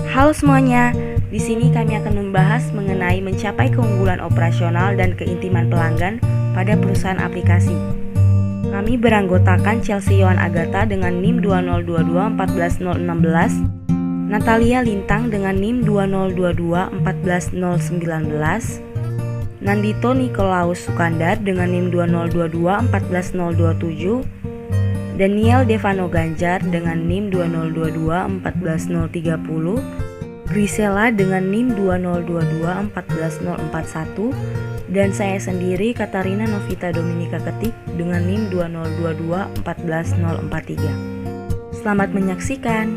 Halo semuanya, di sini kami akan membahas mengenai mencapai keunggulan operasional dan keintiman pelanggan pada perusahaan aplikasi. Kami beranggotakan Chelsea Yohan Agatha dengan NIM 202214016, Natalia Lintang dengan NIM 202214019, Nandito Nikolaus Sukandar dengan NIM 202214027, Daniel Devano Ganjar dengan NIM 202214030, Grisela dengan NIM 202214041, dan saya sendiri Katarina Novita Dominika Ketik dengan NIM 202214043. Selamat menyaksikan.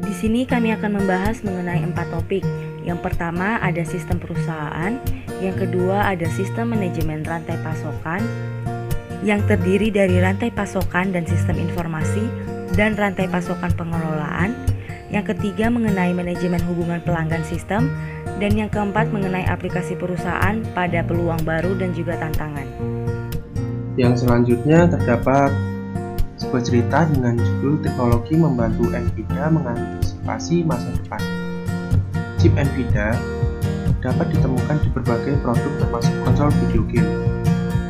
Di sini kami akan membahas mengenai 4 topik. Yang pertama ada sistem perusahaan, yang kedua ada sistem manajemen rantai pasokan, yang terdiri dari rantai pasokan dan sistem informasi dan rantai pasokan pengelolaan. Yang ketiga mengenai manajemen hubungan pelanggan sistem, dan yang keempat mengenai aplikasi perusahaan pada peluang baru dan juga tantangan. Yang selanjutnya terdapat sebuah cerita dengan judul teknologi membantu NVIDIA mengantisipasi masa depan. Chip NVIDIA dapat ditemukan di berbagai produk termasuk konsol video game.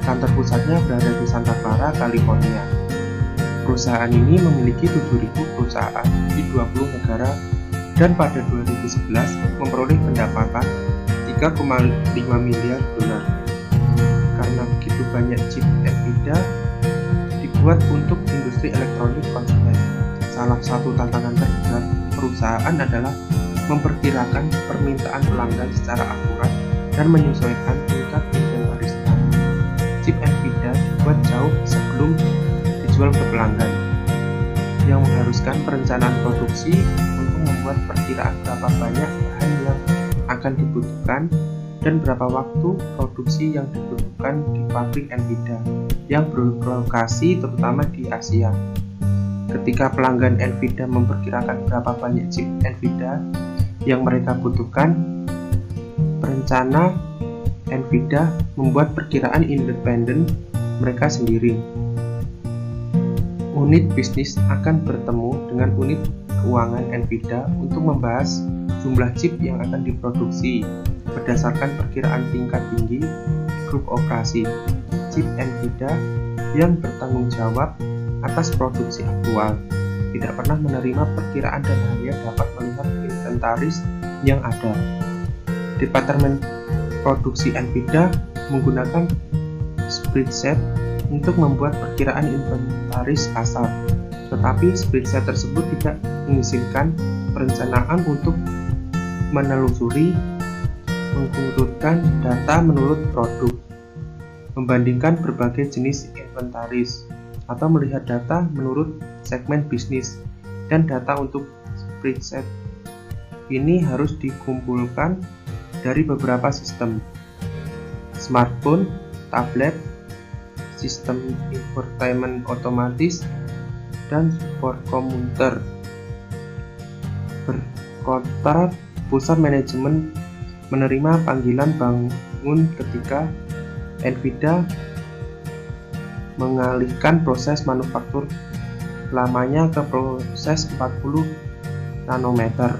Kantor pusatnya berada di Santa Clara, California. Perusahaan ini memiliki 7.000 perusahaan di 20 negara dan pada 2011 memperoleh pendapatan 3,5 miliar dolar. Karena begitu banyak chip NVIDIA dibuat untuk industri elektronik konsumen. Salah satu tantangan terberat perusahaan adalah memperkirakan permintaan pelanggan secara akurat dan menyesuaikan tingkat inventaris. Chip NVIDIA dibuat jauh sebelum dijual ke pelanggan, yang mengharuskan perencanaan produksi untuk membuat perkiraan berapa banyak bahan yang akan dibutuhkan dan berapa waktu produksi yang dibutuhkan di pabrik NVIDIA yang berlokasi terutama di Asia. Ketika pelanggan NVIDIA memperkirakan berapa banyak chip NVIDIA yang mereka butuhkan, perencana NVIDIA membuat perkiraan independen mereka sendiri. Unit bisnis akan bertemu dengan unit keuangan NVIDIA untuk membahas jumlah chip yang akan diproduksi berdasarkan perkiraan tingkat tinggi grup operasi. Chip NVIDIA yang bertanggung jawab atas produksi aktual tidak pernah menerima perkiraan dan hanya dapat melihat inventaris yang ada. Departemen produksi NVIDIA menggunakan spreadsheet untuk membuat perkiraan inventaris kasar, tetapi spreadsheet tersebut tidak mengizinkan perencanaan untuk menelusuri, mengurutkan data menurut produk, membandingkan berbagai jenis inventaris, atau melihat data menurut segmen bisnis. Dan data untuk spreadsheet ini harus dikumpulkan dari beberapa sistem: smartphone, tablet, sistem infotainment otomatis, dan support komputer. Berkontrak, pusat manajemen menerima panggilan bangun ketika NVIDIA mengalihkan proses manufaktur lamanya ke proses 40 nanometer.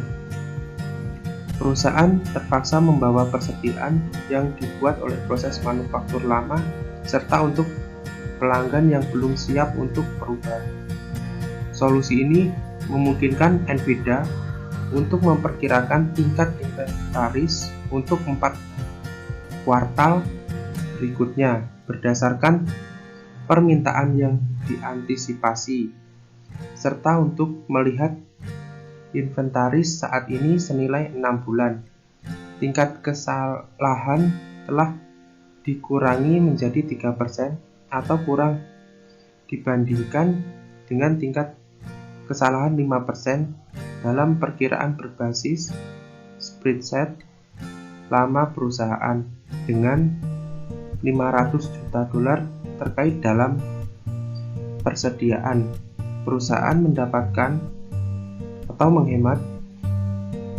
Perusahaan terpaksa membawa persediaan yang dibuat oleh proses manufaktur lama serta untuk pelanggan yang belum siap untuk perubahan. Solusi ini memungkinkan NVIDIA untuk memperkirakan tingkat inventaris untuk 4 kuartal berikutnya berdasarkan permintaan yang diantisipasi, serta untuk melihat inventaris saat ini senilai 6 bulan. Tingkat kesalahan telah dikurangi menjadi 3% atau kurang dibandingkan dengan tingkat kesalahan 5% dalam perkiraan berbasis spreadsheet lama perusahaan dengan 500 juta dolar terkait dalam persediaan. Perusahaan mendapatkan atau menghemat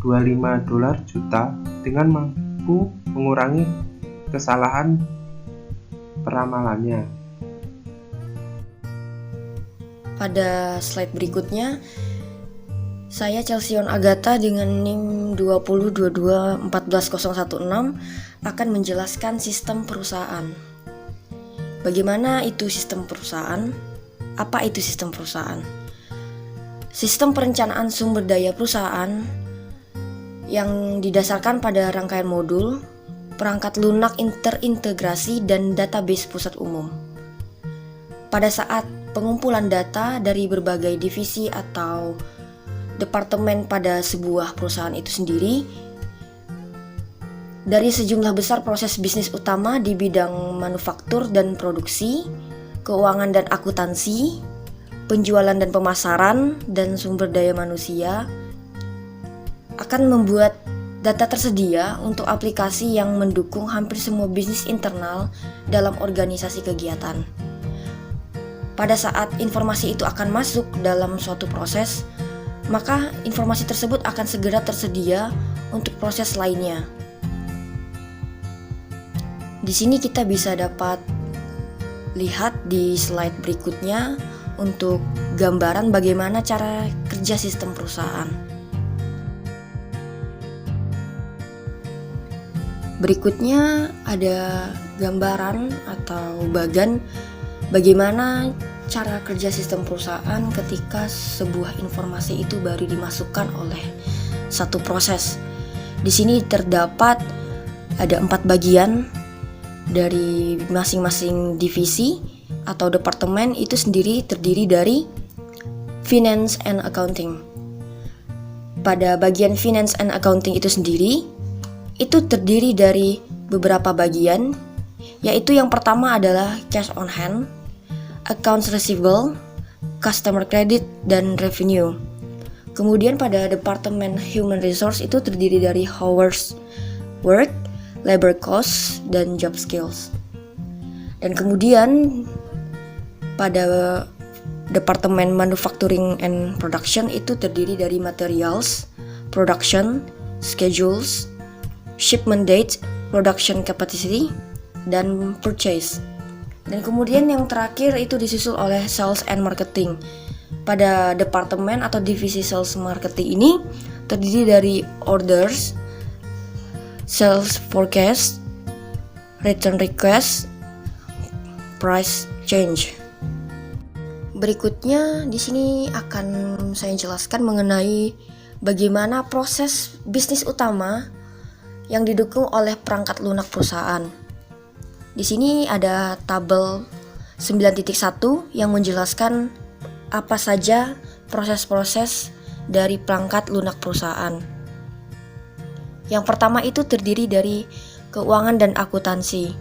25 dolar juta dengan mampu mengurangi kesalahan peramalannya. Pada slide berikutnya, Saya Chelsion Agatha dengan NIM 202214016 akan menjelaskan sistem perusahaan. Bagaimana itu sistem perusahaan? Apa itu sistem perusahaan? Sistem perencanaan sumber daya perusahaan yang didasarkan pada rangkaian modul, perangkat lunak terintegrasi, dan database pusat umum. Pada saat pengumpulan data dari berbagai divisi atau departemen pada sebuah perusahaan itu sendiri, dari sejumlah besar proses bisnis utama di bidang manufaktur dan produksi, keuangan dan akuntansi, penjualan dan pemasaran, dan sumber daya manusia, akan membuat data tersedia untuk aplikasi yang mendukung hampir semua bisnis internal dalam organisasi kegiatan. Pada saat informasi itu akan masuk dalam suatu proses, maka informasi tersebut akan segera tersedia untuk proses lainnya. Di sini kita bisa dapat lihat di slide berikutnya untuk gambaran bagaimana cara kerja sistem perusahaan. Berikutnya ada gambaran atau bagan bagaimana cara kerja sistem perusahaan ketika sebuah informasi itu baru dimasukkan oleh satu proses. Di sini terdapat ada 4 bagian dari masing-masing divisi atau departemen itu sendiri terdiri dari Finance and Accounting. Pada bagian Finance and Accounting itu sendiri, itu terdiri dari beberapa bagian, yaitu yang pertama adalah Cash on Hand, Accounts Receivable, Customer Credit, dan Revenue. Kemudian pada Departemen Human Resource itu terdiri dari Hours Work, Labor Cost, dan Job Skills. Dan kemudian pada Departemen Manufacturing and Production itu terdiri dari Materials, Production, Schedules, Shipment Date, Production Capacity, dan Purchase. Dan kemudian yang terakhir itu disusul oleh Sales and Marketing. Pada departemen atau divisi Sales Marketing ini terdiri dari Orders, Sales Forecast, Return Request, Price Change. Berikutnya di sini akan saya jelaskan mengenai bagaimana proses bisnis utama yang didukung oleh perangkat lunak perusahaan. Di sini ada tabel 9.1 yang menjelaskan apa saja proses-proses dari perangkat lunak perusahaan. Yang pertama itu terdiri dari keuangan dan akuntansi.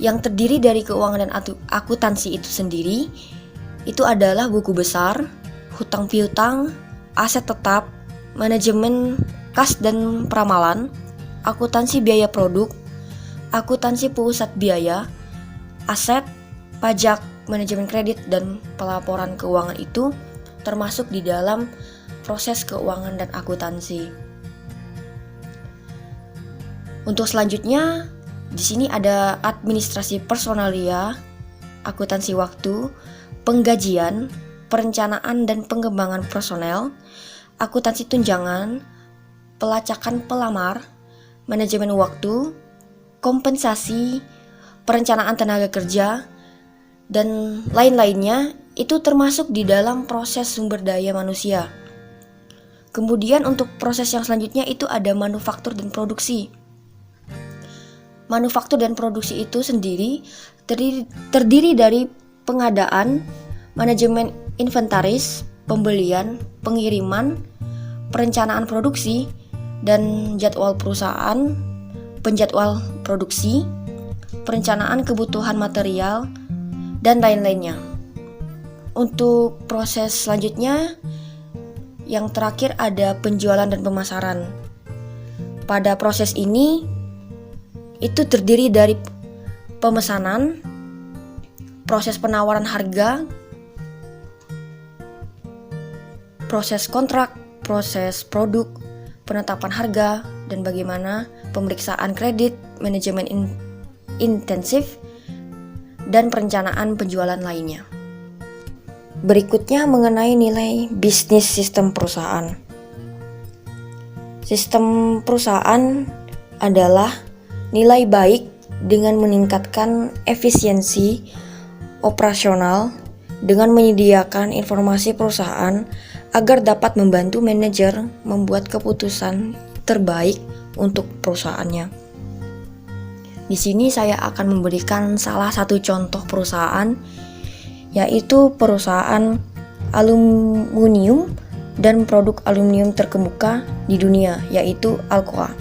Yang terdiri dari keuangan dan akuntansi itu sendiri itu adalah buku besar, hutang piutang, aset tetap, manajemen kas dan peramalan, akuntansi biaya produk, akuntansi pusat biaya, aset, pajak, manajemen kredit, dan pelaporan keuangan itu termasuk di dalam proses keuangan dan akuntansi. Untuk selanjutnya, di sini ada administrasi personalia, akuntansi waktu, penggajian, perencanaan dan pengembangan personel, akuntansi tunjangan, pelacakan pelamar, manajemen waktu, kompensasi, perencanaan tenaga kerja, dan lain-lainnya itu termasuk di dalam proses sumber daya manusia. Kemudian untuk proses yang selanjutnya itu ada manufaktur dan produksi. Manufaktur dan produksi itu sendiri terdiri dari pengadaan, manajemen inventaris, pembelian, pengiriman, perencanaan produksi, dan jadwal perusahaan, penjadwal produksi, perencanaan kebutuhan material, dan lain-lainnya. Untuk proses selanjutnya, yang terakhir ada penjualan dan pemasaran. Pada proses ini, itu terdiri dari pemesanan, proses penawaran harga, proses kontrak, proses produk, penetapan harga, dan bagaimana pemeriksaan kredit, manajemen intensif, dan perencanaan penjualan lainnya. Berikutnya mengenai nilai bisnis sistem perusahaan. Sistem perusahaan adalah nilai baik dengan meningkatkan efisiensi operasional dengan menyediakan informasi perusahaan agar dapat membantu manajer membuat keputusan terbaik untuk perusahaannya. Di sini saya akan memberikan salah satu contoh perusahaan, yaitu perusahaan aluminium dan produk aluminium terkemuka di dunia, yaitu Alcoa.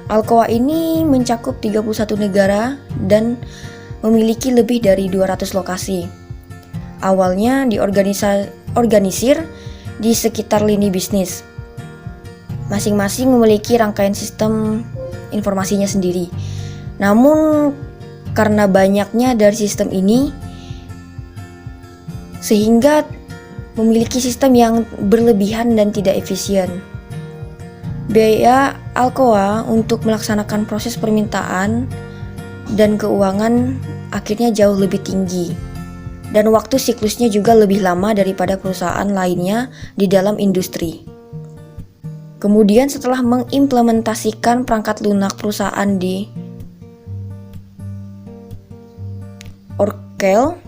Alcoa ini mencakup 31 negara dan memiliki lebih dari 200 lokasi. Awalnya diorganisir di sekitar lini bisnis. Masing-masing memiliki rangkaian sistem informasinya sendiri. Namun karena banyaknya dari sistem ini, sehingga memiliki sistem yang berlebihan dan tidak efisien. Biaya Alcoa untuk melaksanakan proses permintaan dan keuangan akhirnya jauh lebih tinggi, dan waktu siklusnya juga lebih lama daripada perusahaan lainnya di dalam industri. Kemudian setelah mengimplementasikan perangkat lunak perusahaan di Oracle,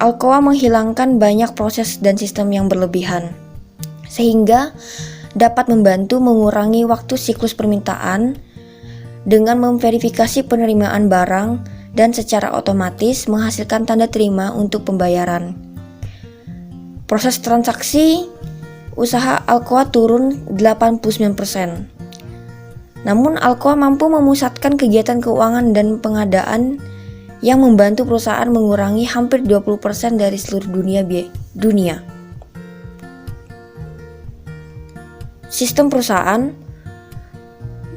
Alcoa menghilangkan banyak proses dan sistem yang berlebihan, sehingga dapat membantu mengurangi waktu siklus permintaan dengan memverifikasi penerimaan barang dan secara otomatis menghasilkan tanda terima untuk pembayaran. Proses transaksi usaha Alcoa turun 89%. Namun Alcoa mampu memusatkan kegiatan keuangan dan pengadaan yang membantu perusahaan mengurangi hampir 20% dari seluruh dunia. Sistem perusahaan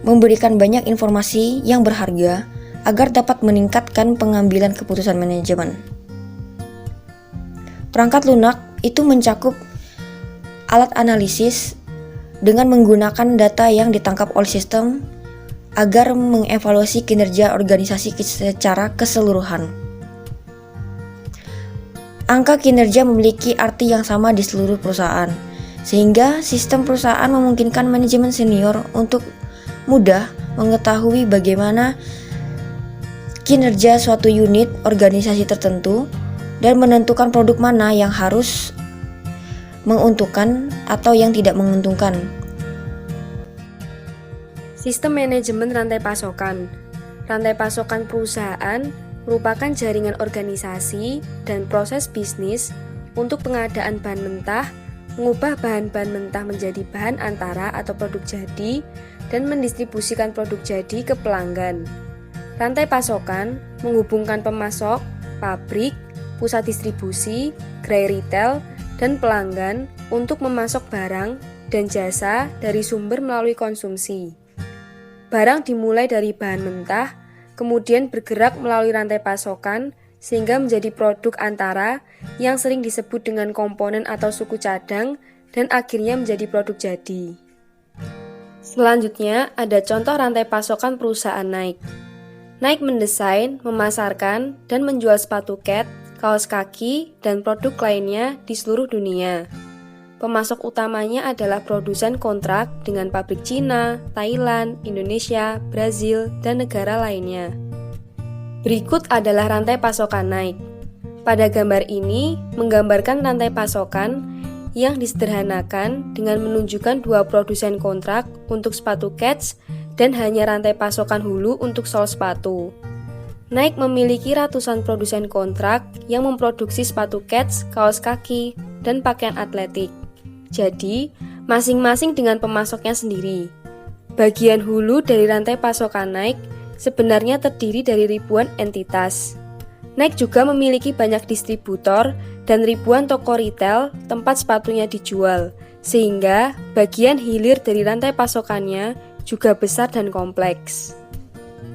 memberikan banyak informasi yang berharga agar dapat meningkatkan pengambilan keputusan manajemen. Perangkat lunak itu mencakup alat analisis dengan menggunakan data yang ditangkap oleh sistem agar mengevaluasi kinerja organisasi secara keseluruhan. Angka kinerja memiliki arti yang sama di seluruh perusahaan, sehingga sistem perusahaan memungkinkan manajemen senior untuk mudah mengetahui bagaimana kinerja suatu unit organisasi tertentu dan menentukan produk mana yang harus menguntungkan atau yang tidak menguntungkan. Sistem manajemen rantai pasokan. Rantai pasokan perusahaan merupakan jaringan organisasi dan proses bisnis untuk pengadaan bahan mentah, mengubah bahan-bahan mentah menjadi bahan antara atau produk jadi, dan mendistribusikan produk jadi ke pelanggan. Rantai pasokan menghubungkan pemasok, pabrik, pusat distribusi, gerai retail, dan pelanggan untuk memasok barang dan jasa dari sumber melalui konsumsi. Barang dimulai dari bahan mentah, kemudian bergerak melalui rantai pasokan sehingga menjadi produk antara yang sering disebut dengan komponen atau suku cadang dan akhirnya menjadi produk jadi. Selanjutnya ada contoh rantai pasokan perusahaan Nike. Nike mendesain, memasarkan, dan menjual sepatu kets, kaos kaki, dan produk lainnya di seluruh dunia. Pemasok utamanya adalah produsen kontrak dengan pabrik Cina, Thailand, Indonesia, Brazil, dan negara lainnya. Berikut adalah rantai pasokan Nike. Pada gambar ini menggambarkan rantai pasokan yang disederhanakan dengan menunjukkan dua produsen kontrak untuk sepatu kets dan hanya rantai pasokan hulu untuk sol sepatu. Nike memiliki ratusan produsen kontrak yang memproduksi sepatu kets, kaos kaki, dan pakaian atletik. Jadi, masing-masing dengan pemasoknya sendiri. Bagian hulu dari rantai pasokan Nike sebenarnya terdiri dari ribuan entitas. Nike juga memiliki banyak distributor dan ribuan toko retail tempat sepatunya dijual, sehingga bagian hilir dari rantai pasokannya juga besar dan kompleks.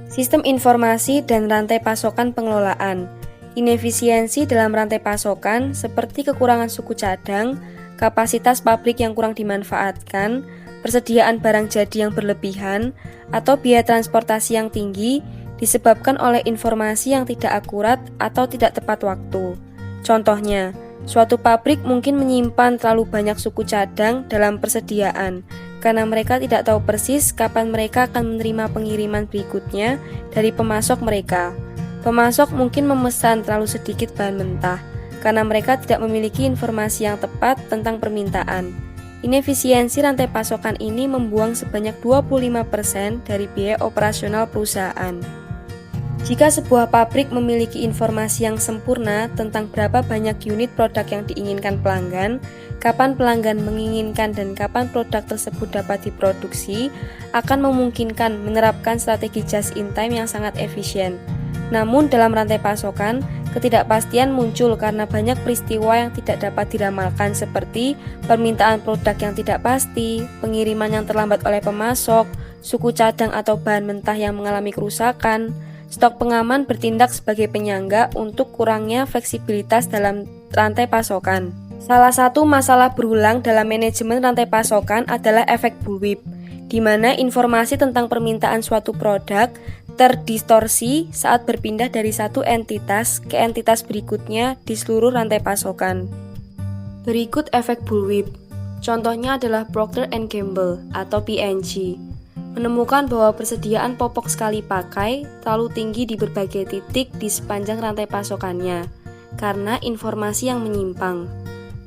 Sistem informasi dan rantai pasokan pengelolaan. Inefisiensi dalam rantai pasokan seperti kekurangan suku cadang, kapasitas pabrik yang kurang dimanfaatkan, persediaan barang jadi yang berlebihan, atau biaya transportasi yang tinggi disebabkan oleh informasi yang tidak akurat atau tidak tepat waktu. Contohnya, Suatu pabrik mungkin menyimpan terlalu banyak suku cadang dalam persediaan, karena mereka tidak tahu persis kapan mereka akan menerima pengiriman berikutnya dari pemasok mereka. Pemasok mungkin memesan terlalu sedikit bahan mentah, karena mereka tidak memiliki informasi yang tepat tentang permintaan. Inefisiensi rantai pasokan ini membuang sebanyak 25% dari biaya operasional perusahaan. Jika sebuah pabrik memiliki informasi yang sempurna tentang berapa banyak unit produk yang diinginkan pelanggan, kapan pelanggan menginginkan dan kapan produk tersebut dapat diproduksi, akan memungkinkan menerapkan strategi just in time yang sangat efisien. Namun dalam rantai pasokan, ketidakpastian muncul karena banyak peristiwa yang tidak dapat diramalkan seperti permintaan produk yang tidak pasti, pengiriman yang terlambat oleh pemasok, suku cadang atau bahan mentah yang mengalami kerusakan. Stok pengaman bertindak sebagai penyangga untuk kurangnya fleksibilitas dalam rantai pasokan. Salah satu masalah berulang dalam manajemen rantai pasokan adalah efek bullwhip, di mana informasi tentang permintaan suatu produk terdistorsi saat berpindah dari satu entitas ke entitas berikutnya di seluruh rantai pasokan. Berikut efek bullwhip. Contohnya adalah Procter & Gamble atau P&G. Menemukan bahwa persediaan popok sekali pakai terlalu tinggi di berbagai titik di sepanjang rantai pasokannya karena informasi yang menyimpang.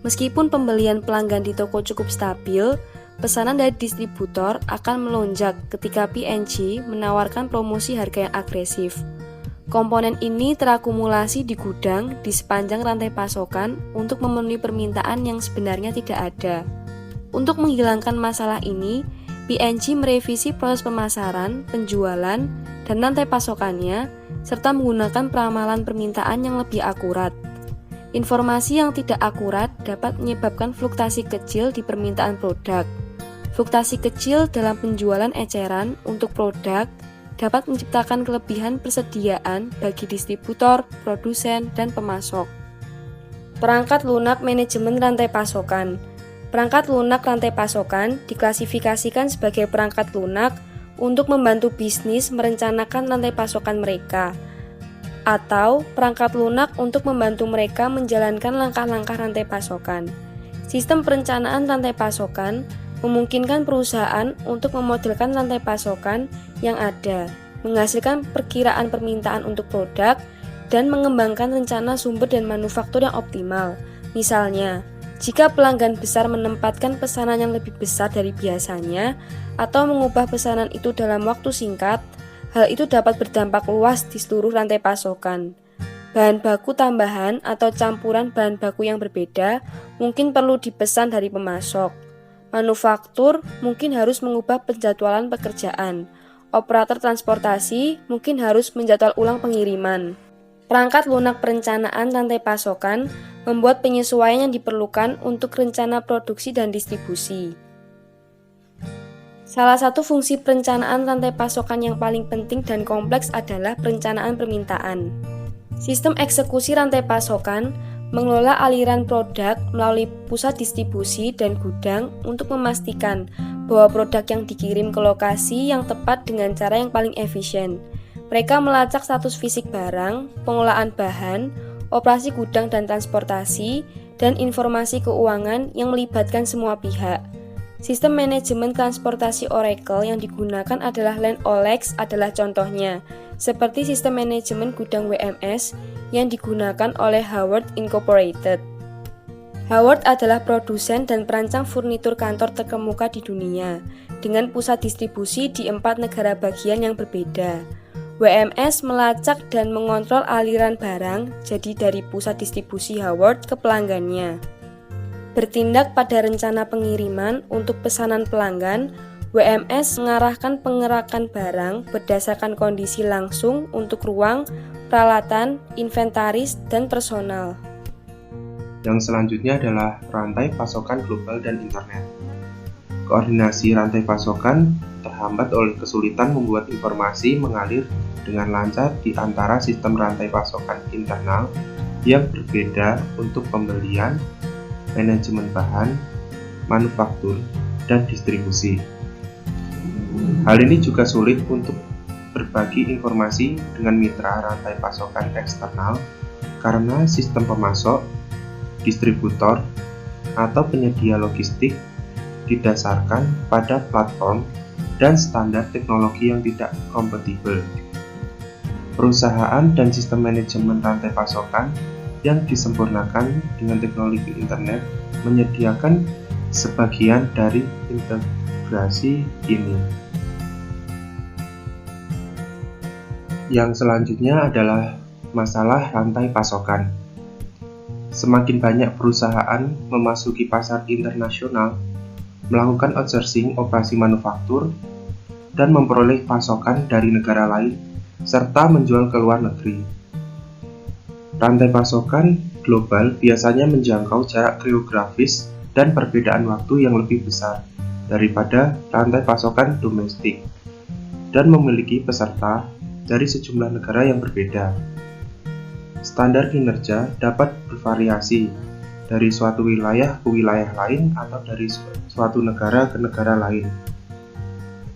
Meskipun pembelian pelanggan di toko cukup stabil, pesanan dari distributor akan melonjak ketika P&G menawarkan promosi harga yang agresif. Komponen ini terakumulasi di gudang di sepanjang rantai pasokan untuk memenuhi permintaan yang sebenarnya tidak ada. Untuk menghilangkan masalah ini, P&G merevisi proses pemasaran, penjualan, dan rantai pasokannya, serta menggunakan peramalan permintaan yang lebih akurat. Informasi yang tidak akurat dapat menyebabkan fluktuasi kecil di permintaan produk. Fluktuasi kecil dalam penjualan eceran untuk produk dapat menciptakan kelebihan persediaan bagi distributor, produsen, dan pemasok. Perangkat lunak manajemen rantai pasokan. Perangkat lunak rantai pasokan diklasifikasikan sebagai perangkat lunak untuk membantu bisnis merencanakan rantai pasokan mereka, atau perangkat lunak untuk membantu mereka menjalankan langkah-langkah rantai pasokan. Sistem perencanaan rantai pasokan memungkinkan perusahaan untuk memodelkan rantai pasokan yang ada, menghasilkan perkiraan permintaan untuk produk, dan mengembangkan rencana sumber dan manufaktur yang optimal. Misalnya, jika pelanggan besar menempatkan pesanan yang lebih besar dari biasanya atau mengubah pesanan itu dalam waktu singkat, hal itu dapat berdampak luas di seluruh rantai pasokan. Bahan baku tambahan atau campuran bahan baku yang berbeda mungkin perlu dipesan dari pemasok. Manufaktur mungkin harus mengubah penjadwalan pekerjaan. Operator transportasi mungkin harus menjadwal ulang pengiriman. Perangkat lunak perencanaan rantai pasokan membuat penyesuaian yang diperlukan untuk rencana produksi dan distribusi. Salah satu fungsi perencanaan rantai pasokan yang paling penting dan kompleks adalah perencanaan permintaan. Sistem eksekusi rantai pasokan mengelola aliran produk melalui pusat distribusi dan gudang untuk memastikan bahwa produk yang dikirim ke lokasi yang tepat dengan cara yang paling efisien. Mereka melacak status fisik barang, pengolahan bahan, operasi gudang dan transportasi, dan informasi keuangan yang melibatkan semua pihak. Sistem manajemen transportasi Oracle yang digunakan adalah LandOLEX adalah contohnya, seperti sistem manajemen gudang WMS yang digunakan oleh Howard Incorporated. Howard adalah produsen dan perancang furnitur kantor terkemuka di dunia, dengan pusat distribusi di 4 negara bagian yang berbeda. WMS melacak dan mengontrol aliran barang jadi dari pusat distribusi Howard ke pelanggannya. Bertindak pada rencana pengiriman untuk pesanan pelanggan, WMS mengarahkan pengerakan barang berdasarkan kondisi langsung untuk ruang, peralatan, inventaris, dan personal. Yang selanjutnya adalah rantai pasokan global dan internet. Koordinasi rantai pasokan terhambat oleh kesulitan membuat informasi mengalir dengan lancar di antara sistem rantai pasokan internal yang berbeda untuk pembelian, manajemen bahan, manufaktur, dan distribusi. Hal ini juga sulit untuk berbagi informasi dengan mitra rantai pasokan eksternal karena sistem pemasok, distributor, atau penyedia logistik didasarkan pada platform dan standar teknologi yang tidak kompatibel. Perusahaan dan sistem manajemen rantai pasokan yang disempurnakan dengan teknologi internet menyediakan sebagian dari integrasi ini. Yang selanjutnya adalah masalah rantai pasokan. Semakin banyak perusahaan memasuki pasar internasional, melakukan outsourcing operasi manufaktur, dan memperoleh pasokan dari negara lain, serta menjual ke luar negeri. Rantai pasokan global biasanya menjangkau jarak geografis dan perbedaan waktu yang lebih besar daripada rantai pasokan domestik, dan memiliki peserta dari sejumlah negara yang berbeda. Standar kinerja dapat bervariasi dari suatu wilayah ke wilayah lain atau dari suatu negara ke negara lain.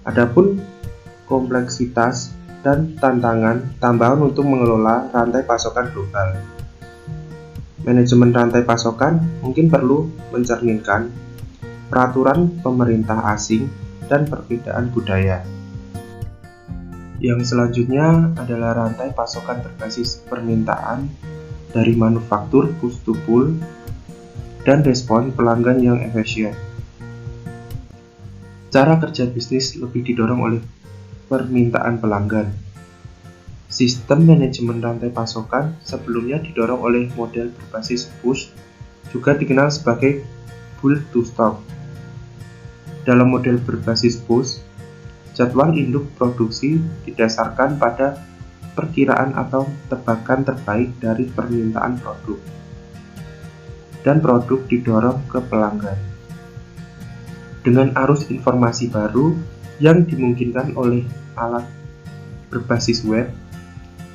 Adapun kompleksitas dan tantangan tambahan untuk mengelola rantai pasokan global. Manajemen rantai pasokan mungkin perlu mencerminkan peraturan pemerintah asing dan perbedaan budaya. Yang selanjutnya adalah rantai pasokan berbasis permintaan dari manufaktur push to pull dan respon pelanggan yang efisien. Cara kerja bisnis lebih didorong oleh permintaan pelanggan. Sistem manajemen rantai pasokan sebelumnya didorong oleh model berbasis push, juga dikenal sebagai pull to stock. Dalam model berbasis push, jadwal induk produksi didasarkan pada perkiraan atau tebakan terbaik dari permintaan produk, dan produk didorong ke pelanggan. Dengan arus informasi baru yang dimungkinkan oleh alat berbasis web,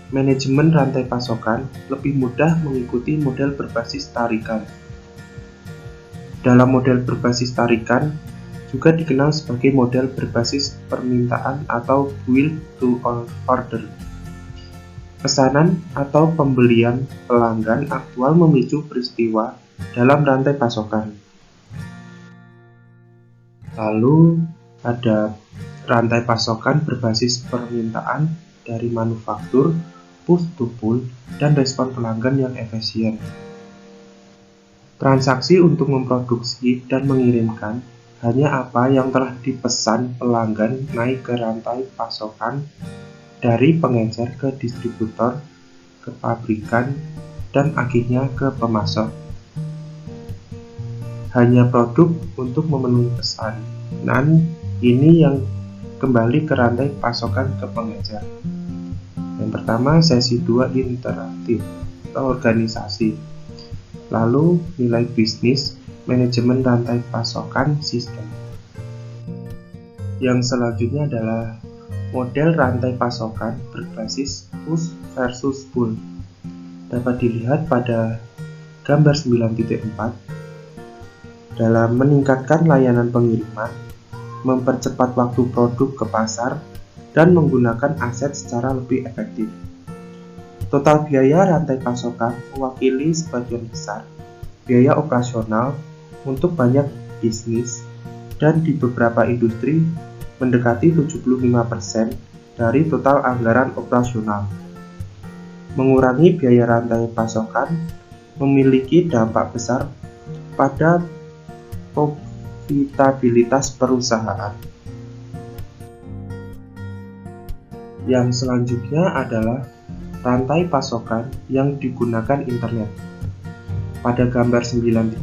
manajemen rantai pasokan lebih mudah mengikuti model berbasis tarikan. Dalam model berbasis tarikan, juga dikenal sebagai model berbasis permintaan atau build to order. Pesanan atau pembelian pelanggan aktual memicu peristiwa dalam rantai pasokan. Lalu ada rantai pasokan berbasis permintaan dari manufaktur, push to pull, dan respon pelanggan yang efisien. Transaksi untuk memproduksi dan mengirimkan hanya apa yang telah dipesan pelanggan naik ke rantai pasokan dari pengecer ke distributor, ke pabrikan, dan akhirnya ke pemasok. Hanya produk untuk memenuhi pesan. Dan ini yang kembali ke rantai pasokan ke pengecer. Yang pertama, sesi 2 interaktif atau organisasi. Lalu nilai bisnis, manajemen rantai pasokan sistem. Yang selanjutnya adalah model rantai pasokan berbasis push versus pull. Dapat dilihat pada gambar 9.4. Dalam meningkatkan layanan pengiriman, mempercepat waktu produk ke pasar, dan menggunakan aset secara lebih efektif. Total biaya rantai pasokan mewakili sebagian besar biaya operasional untuk banyak bisnis, dan di beberapa industri mendekati 75% dari total anggaran operasional. Mengurangi biaya rantai pasokan memiliki dampak besar pada profitabilitas perusahaan. Yang selanjutnya adalah rantai pasokan yang digunakan internet. Pada gambar 9.5,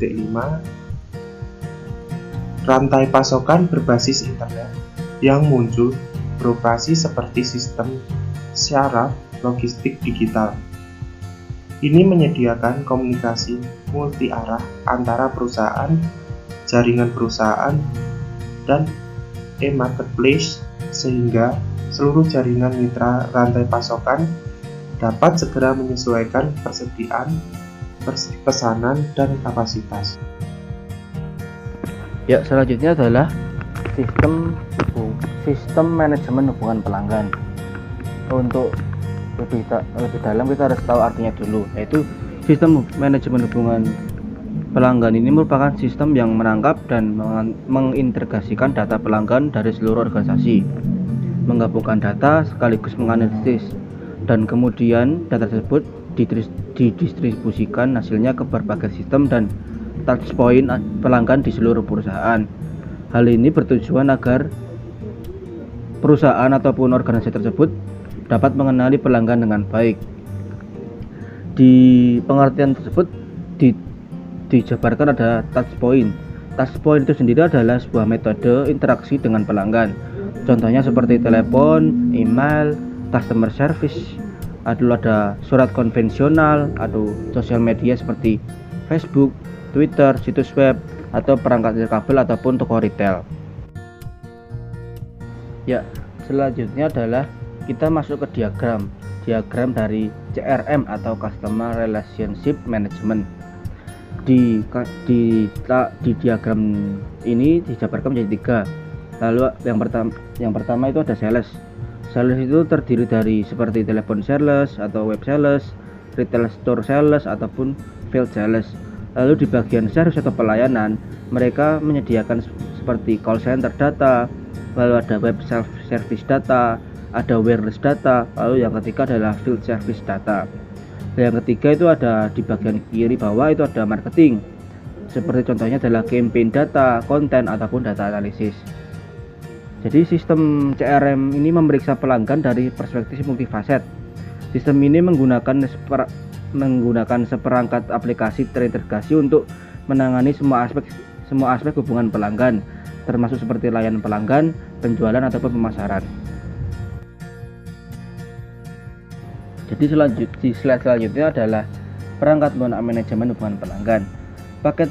rantai pasokan berbasis internet yang muncul beroperasi seperti sistem syaraf logistik digital. Ini menyediakan komunikasi multi-arah antara perusahaan, jaringan perusahaan, dan e-marketplace, sehingga seluruh jaringan mitra rantai pasokan dapat segera menyesuaikan persediaan, pesanan, dan kapasitas. Ya, selanjutnya adalah sistem manajemen hubungan pelanggan. Untuk lebih dalam kita harus tahu artinya dulu, yaitu sistem manajemen hubungan Pelanggan ini merupakan sistem yang menangkap dan mengintegrasikan data pelanggan dari seluruh organisasi, menggabungkan data sekaligus menganalisis, dan kemudian data tersebut didistribusikan hasilnya ke berbagai sistem dan touchpoint pelanggan di seluruh perusahaan. Hal ini bertujuan agar perusahaan ataupun organisasi tersebut dapat mengenali pelanggan dengan baik. Di pengertian tersebut dijabarkan ada touchpoint. Touchpoint itu sendiri adalah sebuah metode interaksi dengan pelanggan. Contohnya seperti telepon, email, customer service, ada surat konvensional, atau sosial media seperti Facebook, Twitter, situs web, atau perangkat kabel ataupun toko retail. Ya, selanjutnya adalah kita masuk ke diagram dari CRM atau Customer Relationship Management. Di diagram ini dijabarkan menjadi 3. Lalu yang pertama itu ada sales. Sales itu terdiri dari seperti telepon sales atau web sales, retail store sales ataupun field sales. Lalu di bagian service atau pelayanan, mereka menyediakan seperti call center data, lalu ada web self service data, ada wireless data, lalu yang ketiga adalah field service data. Yang ketiga itu ada di bagian kiri bawah itu ada marketing. Seperti contohnya adalah campaign data, konten ataupun data analisis. Jadi sistem CRM ini memeriksa pelanggan dari perspektif multifaset. Sistem ini menggunakan seperangkat aplikasi terintegrasi untuk menangani semua aspek hubungan pelanggan, termasuk seperti layanan pelanggan, penjualan ataupun pemasaran. Jadi di slide selanjutnya adalah perangkat lunak manajemen hubungan pelanggan. Paket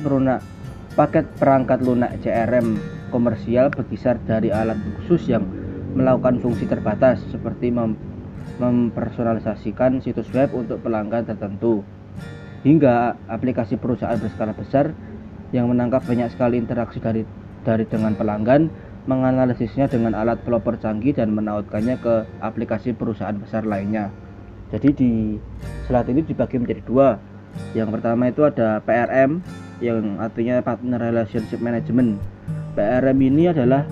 perangkat lunak CRM komersial berkisar dari alat khusus yang melakukan fungsi terbatas seperti mempersonalisasikan situs web untuk pelanggan tertentu, hingga aplikasi perusahaan berskala besar yang menangkap banyak sekali interaksi dari dengan pelanggan, menganalisisnya dengan alat pelopor canggih dan menautkannya ke aplikasi perusahaan besar lainnya. Jadi di slide ini dibagi menjadi 2. Yang pertama itu ada PRM, yang artinya Partner Relationship Management. PRM ini adalah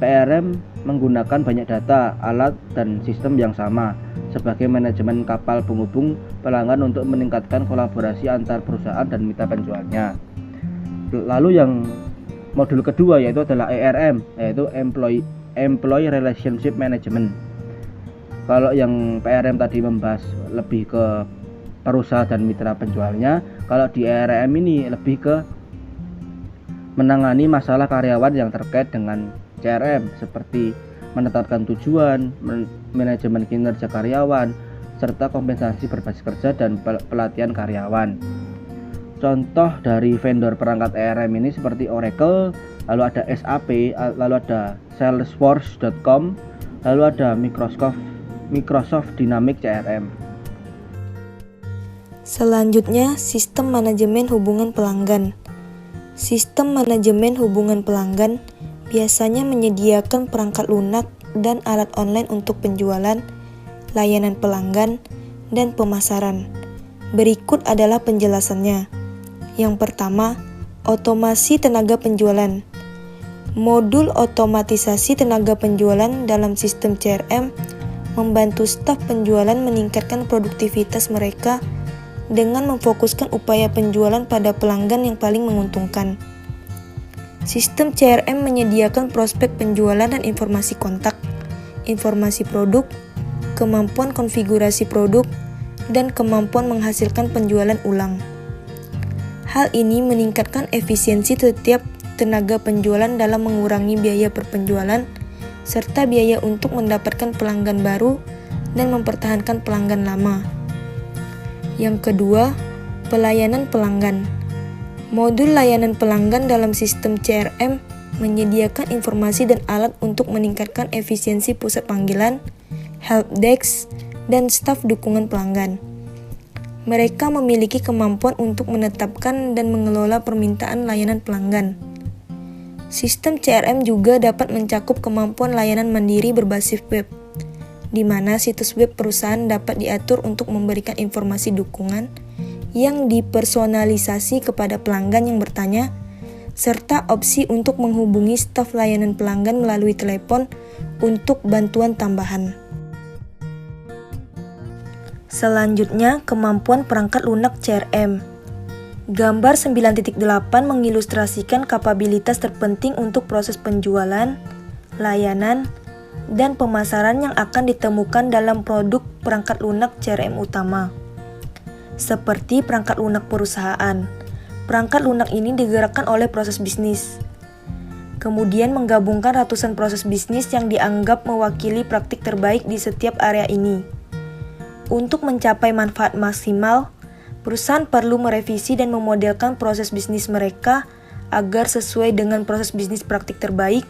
PRM menggunakan banyak data, alat, dan sistem yang sama sebagai manajemen kapal penghubung pelanggan untuk meningkatkan kolaborasi antar perusahaan dan mitra penjualnya. Lalu yang modul kedua yaitu adalah ERM, yaitu Employee Relationship Management. Kalau yang PRM tadi membahas lebih ke perusahaan dan mitra penjualnya, kalau di ERM ini lebih ke menangani masalah karyawan yang terkait dengan CRM seperti menetapkan tujuan, manajemen kinerja karyawan, serta kompensasi berbasis kerja dan pelatihan karyawan. Contoh dari vendor perangkat ERM ini seperti Oracle, lalu ada SAP, lalu ada Salesforce.com, lalu ada Microsoft Dynamics CRM. Selanjutnya, sistem manajemen hubungan pelanggan. Sistem manajemen hubungan pelanggan biasanya menyediakan perangkat lunak dan alat online untuk penjualan, layanan pelanggan, dan pemasaran. Berikut adalah penjelasannya. Yang pertama, otomasi tenaga penjualan. Modul otomatisasi tenaga penjualan dalam sistem CRM membantu staf penjualan meningkatkan produktivitas mereka dengan memfokuskan upaya penjualan pada pelanggan yang paling menguntungkan. Sistem CRM menyediakan prospek penjualan dan informasi kontak, informasi produk, kemampuan konfigurasi produk, dan kemampuan menghasilkan penjualan ulang. Hal ini meningkatkan efisiensi setiap tenaga penjualan dalam mengurangi biaya perpenjualan serta biaya untuk mendapatkan pelanggan baru dan mempertahankan pelanggan lama. Yang kedua, pelayanan pelanggan. Modul layanan pelanggan dalam sistem CRM menyediakan informasi dan alat untuk meningkatkan efisiensi pusat panggilan, helpdesk, dan staf dukungan pelanggan. Mereka memiliki kemampuan untuk menetapkan dan mengelola permintaan layanan pelanggan. Sistem CRM juga dapat mencakup kemampuan layanan mandiri berbasis web, di mana situs web perusahaan dapat diatur untuk memberikan informasi dukungan, yang dipersonalisasi kepada pelanggan yang bertanya, serta opsi untuk menghubungi staf layanan pelanggan melalui telepon untuk bantuan tambahan. Selanjutnya, kemampuan perangkat lunak CRM. Gambar 9.8 mengilustrasikan kapabilitas terpenting untuk proses penjualan, layanan, dan pemasaran yang akan ditemukan dalam produk perangkat lunak CRM utama. Seperti perangkat lunak perusahaan, perangkat lunak ini digerakkan oleh proses bisnis. Kemudian menggabungkan ratusan proses bisnis yang dianggap mewakili praktik terbaik di setiap area ini. Untuk mencapai manfaat maksimal, perusahaan perlu merevisi dan memodelkan proses bisnis mereka agar sesuai dengan proses bisnis praktik terbaik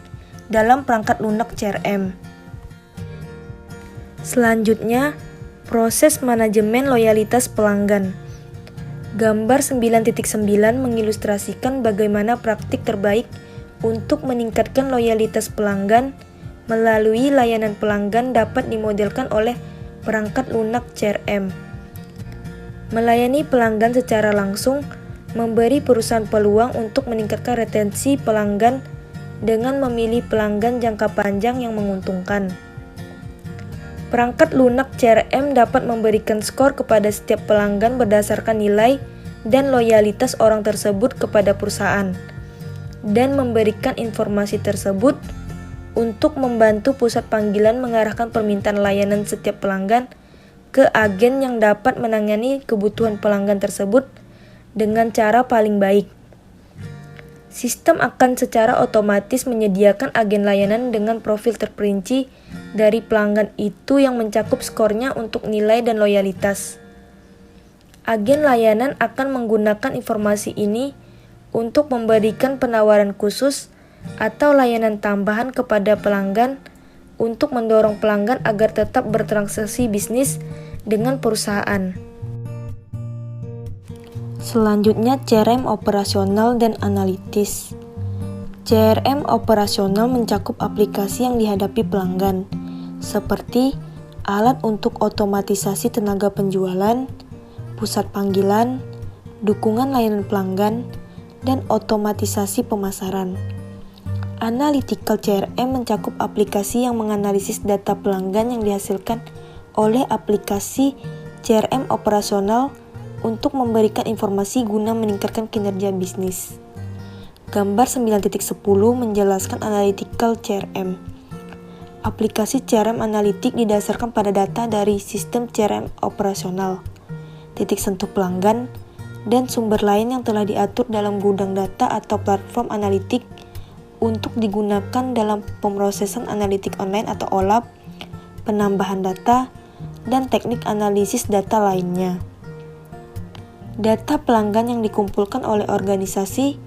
dalam perangkat lunak CRM. Selanjutnya, proses manajemen loyalitas pelanggan. Gambar 9.9 mengilustrasikan bagaimana praktik terbaik untuk meningkatkan loyalitas pelanggan melalui layanan pelanggan dapat dimodelkan oleh perangkat lunak CRM. Melayani pelanggan secara langsung memberi perusahaan peluang untuk meningkatkan retensi pelanggan dengan memilih pelanggan jangka panjang yang menguntungkan. Perangkat lunak CRM dapat memberikan skor kepada setiap pelanggan berdasarkan nilai dan loyalitas orang tersebut kepada perusahaan, dan memberikan informasi tersebut untuk membantu pusat panggilan mengarahkan permintaan layanan setiap pelanggan ke agen yang dapat menangani kebutuhan pelanggan tersebut dengan cara paling baik. Sistem akan secara otomatis menyediakan agen layanan dengan profil terperinci dari pelanggan itu yang mencakup skornya untuk nilai dan loyalitas. Agen layanan akan menggunakan informasi ini untuk memberikan penawaran khusus atau layanan tambahan kepada pelanggan untuk mendorong pelanggan agar tetap bertransaksi bisnis dengan perusahaan. Selanjutnya, CRM operasional dan analitis. CRM operasional mencakup aplikasi yang dihadapi pelanggan, seperti alat untuk otomatisasi tenaga penjualan, pusat panggilan, dukungan layanan pelanggan, dan otomatisasi pemasaran. Analytical CRM mencakup aplikasi yang menganalisis data pelanggan yang dihasilkan oleh aplikasi CRM operasional untuk memberikan informasi guna meningkatkan kinerja bisnis. Gambar 9.10 menjelaskan Analytical CRM. Aplikasi CRM analitik didasarkan pada data dari sistem CRM operasional, titik sentuh pelanggan, dan sumber lain yang telah diatur dalam gudang data atau platform analitik untuk digunakan dalam pemrosesan analitik online atau OLAP, penambahan data, dan teknik analisis data lainnya. Data pelanggan yang dikumpulkan oleh organisasi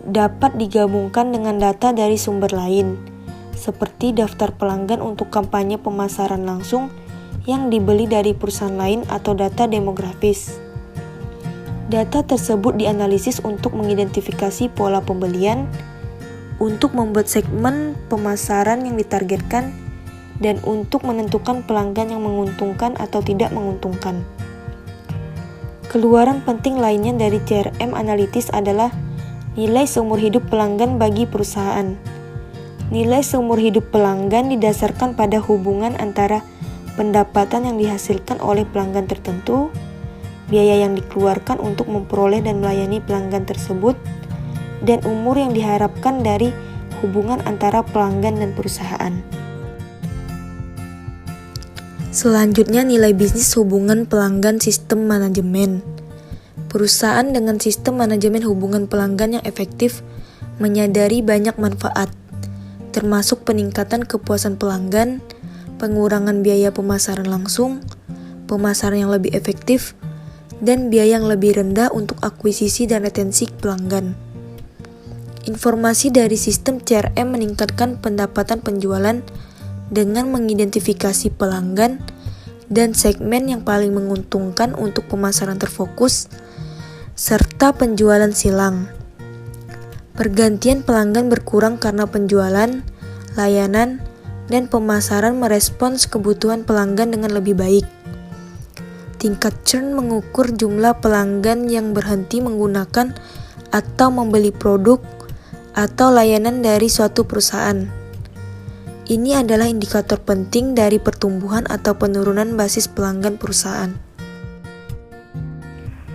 dapat digabungkan dengan data dari sumber lain, seperti daftar pelanggan untuk kampanye pemasaran langsung yang dibeli dari perusahaan lain atau data demografis. Data tersebut dianalisis untuk mengidentifikasi pola pembelian, untuk membuat segmen pemasaran yang ditargetkan, dan untuk menentukan pelanggan yang menguntungkan atau tidak menguntungkan. Keluaran penting lainnya dari CRM analitis adalah nilai seumur hidup pelanggan bagi perusahaan. Nilai seumur hidup pelanggan didasarkan pada hubungan antara pendapatan yang dihasilkan oleh pelanggan tertentu, biaya yang dikeluarkan untuk memperoleh dan melayani pelanggan tersebut, dan umur yang diharapkan dari hubungan antara pelanggan dan perusahaan. Selanjutnya, nilai bisnis hubungan pelanggan sistem manajemen. Perusahaan dengan sistem manajemen hubungan pelanggan yang efektif menyadari banyak manfaat, termasuk peningkatan kepuasan pelanggan, pengurangan biaya pemasaran langsung, pemasaran yang lebih efektif, dan biaya yang lebih rendah untuk akuisisi dan retensi pelanggan. Informasi dari sistem CRM meningkatkan pendapatan penjualan dengan mengidentifikasi pelanggan dan segmen yang paling menguntungkan untuk pemasaran terfokus, serta penjualan silang. Pergantian pelanggan berkurang karena penjualan, layanan, dan pemasaran merespons kebutuhan pelanggan dengan lebih baik. Tingkat churn mengukur jumlah pelanggan yang berhenti menggunakan atau membeli produk atau layanan dari suatu perusahaan. Ini adalah indikator penting dari pertumbuhan atau penurunan basis pelanggan perusahaan.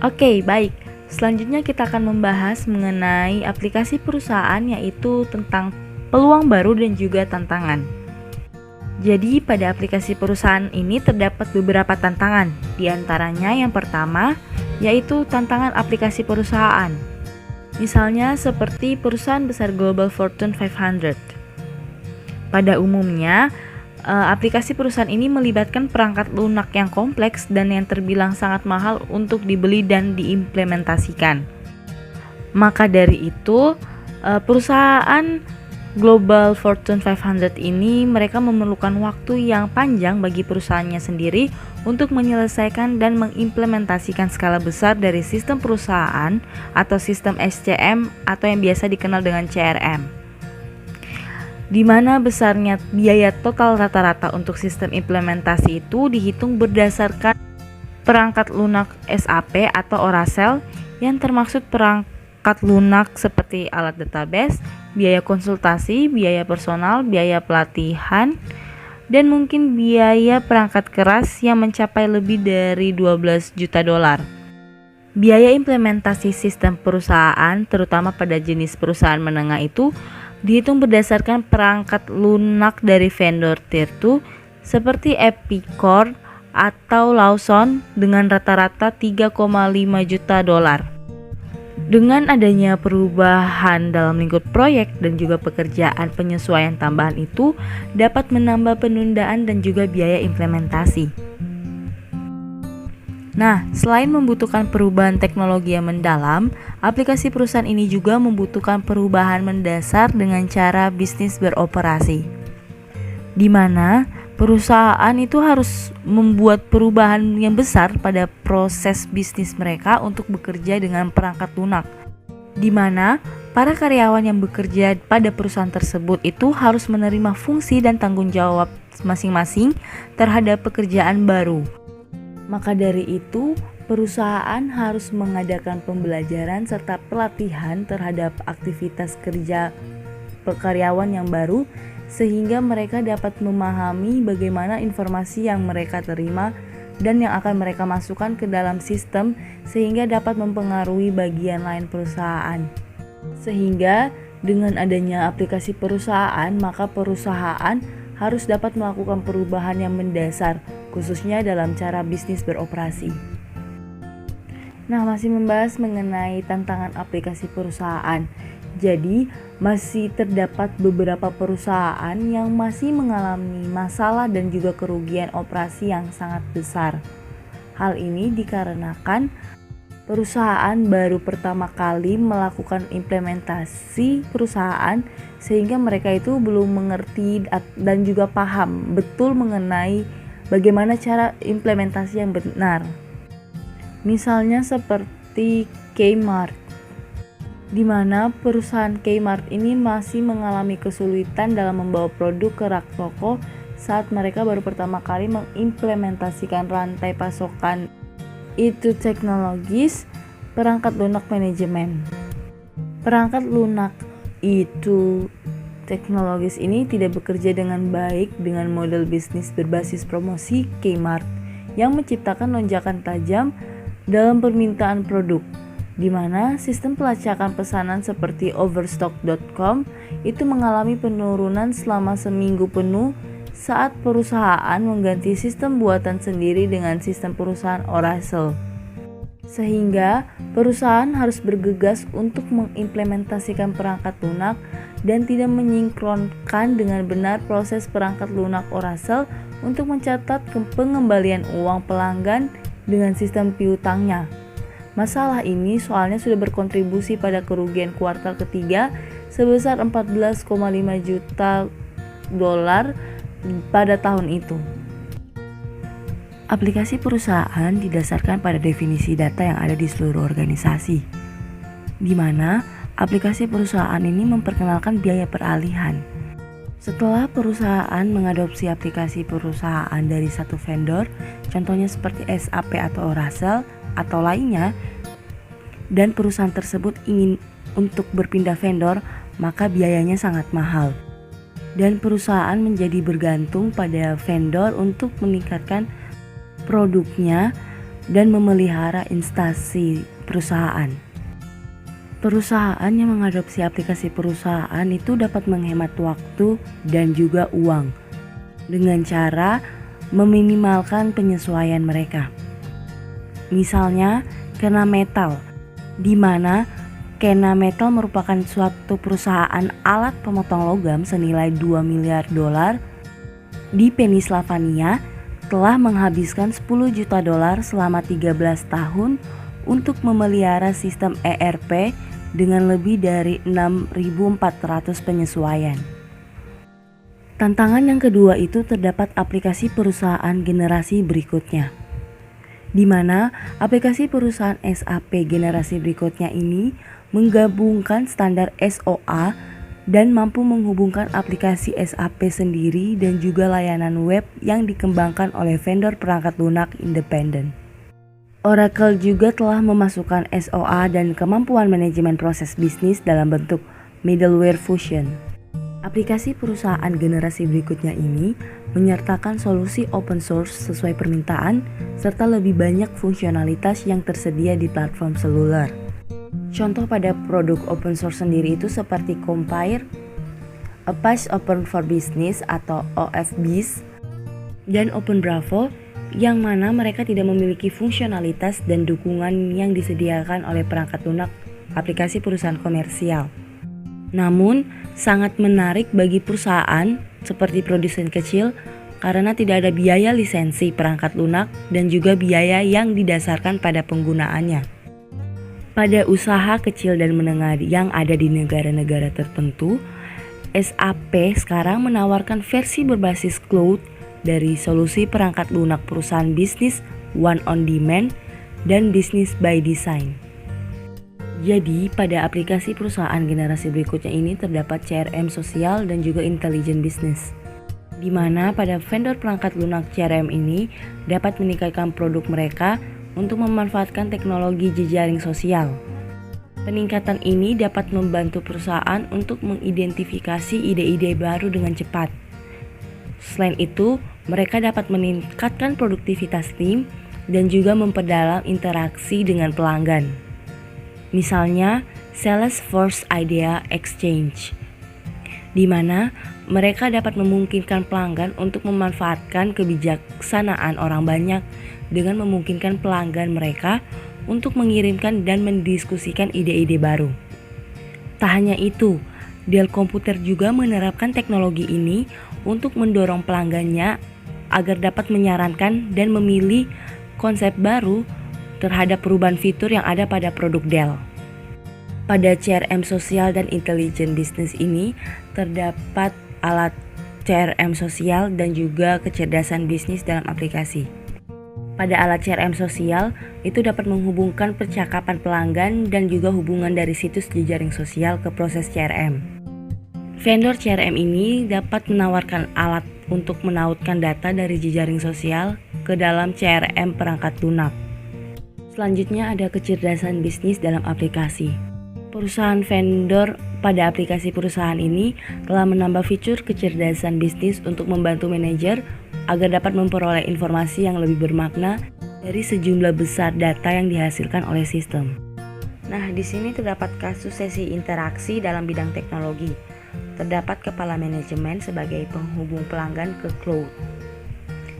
Oke, baik. Selanjutnya kita akan membahas mengenai aplikasi perusahaan, yaitu tentang peluang baru dan juga tantangan. Jadi pada aplikasi perusahaan ini terdapat beberapa tantangan. Di antaranya yang pertama yaitu tantangan aplikasi perusahaan. Misalnya seperti perusahaan besar Global Fortune 500. Pada umumnya, aplikasi perusahaan ini melibatkan perangkat lunak yang kompleks dan yang terbilang sangat mahal untuk dibeli dan diimplementasikan. Maka dari itu, perusahaan Global Fortune 500 ini mereka memerlukan waktu yang panjang bagi perusahaannya sendiri untuk menyelesaikan dan mengimplementasikan skala besar dari sistem perusahaan atau sistem SCM atau yang biasa dikenal dengan CRM. Di mana besarnya biaya total rata-rata untuk sistem implementasi itu dihitung berdasarkan perangkat lunak SAP atau Oracle yang termaksud perangkat lunak seperti alat database, biaya konsultasi, biaya personal, biaya pelatihan, dan mungkin biaya perangkat keras yang mencapai lebih dari 12 juta dolar. Biaya implementasi sistem perusahaan, terutama pada jenis perusahaan menengah itu, dihitung berdasarkan perangkat lunak dari vendor tier 2 seperti Epicor atau Lawson dengan rata-rata 3,5 juta dolar. Dengan adanya perubahan dalam lingkup proyek dan juga pekerjaan penyesuaian tambahan itu dapat menambah penundaan dan juga biaya implementasi. Nah, selain membutuhkan perubahan teknologi yang mendalam, aplikasi perusahaan ini juga membutuhkan perubahan mendasar dengan cara bisnis beroperasi. Di mana perusahaan itu harus membuat perubahan yang besar pada proses bisnis mereka untuk bekerja dengan perangkat lunak. Di mana para karyawan yang bekerja pada perusahaan tersebut itu harus menerima fungsi dan tanggung jawab masing-masing terhadap pekerjaan baru. Maka dari itu, perusahaan harus mengadakan pembelajaran serta pelatihan terhadap aktivitas kerja karyawan yang baru sehingga mereka dapat memahami bagaimana informasi yang mereka terima dan yang akan mereka masukkan ke dalam sistem sehingga dapat mempengaruhi bagian lain perusahaan. Sehingga dengan adanya aplikasi perusahaan, maka perusahaan harus dapat melakukan perubahan yang mendasar, khususnya dalam cara bisnis beroperasi. Nah, masih membahas mengenai tantangan aplikasi perusahaan. Jadi, masih terdapat beberapa perusahaan yang masih mengalami masalah dan juga kerugian operasi yang sangat besar. Hal ini dikarenakan perusahaan baru pertama kali melakukan implementasi perusahaan sehingga mereka itu belum mengerti dan juga paham betul mengenai bagaimana cara implementasi yang benar. Misalnya seperti Kmart, di mana perusahaan Kmart ini masih mengalami kesulitan dalam membawa produk ke rak toko saat mereka baru pertama kali mengimplementasikan rantai pasokan itu teknologis perangkat lunak manajemen. Perangkat lunak itu teknologis ini tidak bekerja dengan baik dengan model bisnis berbasis promosi Kmart yang menciptakan lonjakan tajam dalam permintaan produk, di mana sistem pelacakan pesanan seperti Overstock.com itu mengalami penurunan selama seminggu penuh saat perusahaan mengganti sistem buatan sendiri dengan sistem perusahaan Oracle. Sehingga perusahaan harus bergegas untuk mengimplementasikan perangkat lunak dan tidak menyinkronkan dengan benar proses perangkat lunak Oracle untuk mencatat pengembalian uang pelanggan dengan sistem piutangnya. Masalah ini soalnya sudah berkontribusi pada kerugian kuartal ketiga sebesar 14,5 juta dolar pada tahun itu. Aplikasi perusahaan didasarkan pada definisi data yang ada di seluruh organisasi, di mana aplikasi perusahaan ini memperkenalkan biaya peralihan. Setelah perusahaan mengadopsi aplikasi perusahaan dari satu vendor, contohnya seperti SAP atau Oracle atau lainnya, dan perusahaan tersebut ingin untuk berpindah vendor, maka biayanya sangat mahal. Dan perusahaan menjadi bergantung pada vendor untuk meningkatkan produknya dan memelihara instansi perusahaan. Perusahaan yang mengadopsi aplikasi perusahaan itu dapat menghemat waktu dan juga uang dengan cara meminimalkan penyesuaian mereka. Misalnya Kena Metal, di mana Kena Metal merupakan suatu perusahaan alat pemotong logam senilai $2 miliar di Pennsylvania telah menghabiskan $10 juta selama 13 tahun untuk memelihara sistem ERP dengan lebih dari 6.400 penyesuaian. Tantangan yang kedua itu terdapat aplikasi perusahaan generasi berikutnya, di mana aplikasi perusahaan SAP generasi berikutnya ini menggabungkan standar SOA dan mampu menghubungkan aplikasi SAP sendiri dan juga layanan web yang dikembangkan oleh vendor perangkat lunak independen. Oracle juga telah memasukkan SOA dan kemampuan manajemen proses bisnis dalam bentuk middleware fusion. Aplikasi perusahaan generasi berikutnya ini menyertakan solusi open source sesuai permintaan serta lebih banyak fungsionalitas yang tersedia di platform seluler. Contoh pada produk open source sendiri itu seperti Compire, Apache Open for Business atau OFBIS, dan OpenBravo, yang mana mereka tidak memiliki fungsionalitas dan dukungan yang disediakan oleh perangkat lunak aplikasi perusahaan komersial. Namun, sangat menarik bagi perusahaan seperti produsen kecil karena tidak ada biaya lisensi perangkat lunak dan juga biaya yang didasarkan pada penggunaannya. Pada usaha kecil dan menengah yang ada di negara-negara tertentu, SAP sekarang menawarkan versi berbasis cloud dari solusi perangkat lunak perusahaan bisnis One on Demand dan Business by Design. Jadi, pada aplikasi perusahaan generasi berikutnya ini terdapat CRM sosial dan juga intelligent business, di mana pada vendor perangkat lunak CRM ini dapat meningkatkan produk mereka untuk memanfaatkan teknologi jejaring sosial. Peningkatan ini dapat membantu perusahaan untuk mengidentifikasi ide-ide baru dengan cepat. Selain itu, mereka dapat meningkatkan produktivitas tim dan juga memperdalam interaksi dengan pelanggan. Misalnya, Salesforce Idea Exchange, di mana mereka dapat memungkinkan pelanggan untuk memanfaatkan kebijaksanaan orang banyak dengan memungkinkan pelanggan mereka untuk mengirimkan dan mendiskusikan ide-ide baru. Tak hanya itu, Dell Computer juga menerapkan teknologi ini untuk mendorong pelanggannya agar dapat menyarankan dan memilih konsep baru terhadap perubahan fitur yang ada pada produk Dell. Pada CRM sosial dan intelligent business ini terdapat alat CRM sosial dan juga kecerdasan bisnis dalam aplikasi. Pada alat CRM sosial itu dapat menghubungkan percakapan pelanggan dan juga hubungan dari situs jejaring sosial ke proses CRM. Vendor CRM ini dapat menawarkan alat untuk menautkan data dari jejaring sosial ke dalam CRM perangkat lunak. Selanjutnya ada kecerdasan bisnis dalam aplikasi. Perusahaan vendor pada aplikasi perusahaan ini telah menambah fitur kecerdasan bisnis untuk membantu manajer agar dapat memperoleh informasi yang lebih bermakna dari sejumlah besar data yang dihasilkan oleh sistem. Nah, di sini terdapat kasus sesi interaksi dalam bidang teknologi. Terdapat kepala manajemen sebagai penghubung pelanggan ke cloud.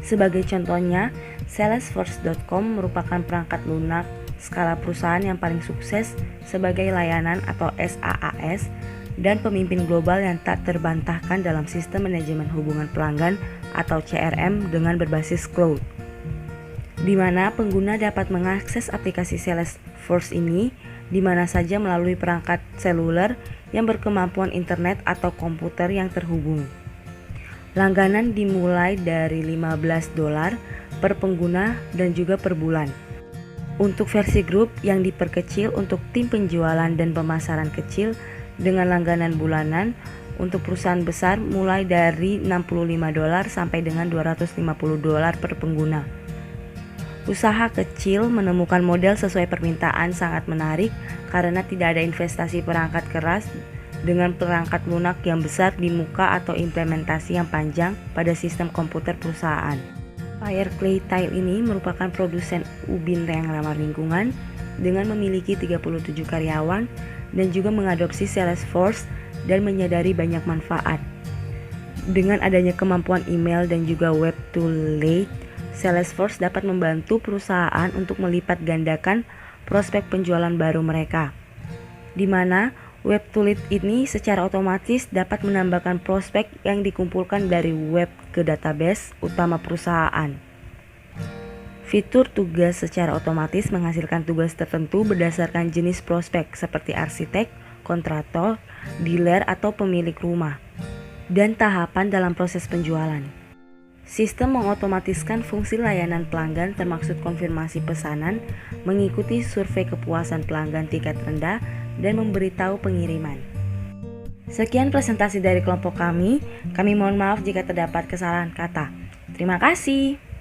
Sebagai contohnya, Salesforce.com merupakan perangkat lunak skala perusahaan yang paling sukses sebagai layanan atau SaaS dan pemimpin global yang tak terbantahkan dalam sistem manajemen hubungan pelanggan atau CRM dengan berbasis cloud, di mana pengguna dapat mengakses aplikasi Salesforce ini di mana saja melalui perangkat seluler yang berkemampuan internet atau komputer yang terhubung. Langganan dimulai dari $15 per pengguna dan juga per bulan. Untuk versi grup yang diperkecil untuk tim penjualan dan pemasaran kecil dengan langganan bulanan, Untuk perusahaan besar mulai dari $65 sampai dengan $250 per pengguna. Usaha kecil menemukan model sesuai permintaan sangat menarik karena tidak ada investasi perangkat keras dengan perangkat lunak yang besar di muka atau implementasi yang panjang pada sistem komputer perusahaan. Fireclay Tile ini merupakan produsen ubin yang ramah lingkungan dengan memiliki 37 karyawan dan juga mengadopsi Salesforce dan menyadari banyak manfaat. Dengan adanya kemampuan email dan juga web to lead, Salesforce dapat membantu perusahaan untuk melipat gandakan prospek penjualan baru mereka, di mana web to lead ini secara otomatis dapat menambahkan prospek yang dikumpulkan dari web ke database utama perusahaan. Fitur tugas secara otomatis menghasilkan tugas tertentu berdasarkan jenis prospek seperti arsitek, kontraktor, dealer atau pemilik rumah, dan tahapan dalam proses penjualan. Sistem mengotomatiskan fungsi layanan pelanggan termasuk konfirmasi pesanan, mengikuti survei kepuasan pelanggan tingkat rendah, dan memberitahu pengiriman. Sekian presentasi dari kelompok kami mohon maaf jika terdapat kesalahan kata. Terima kasih.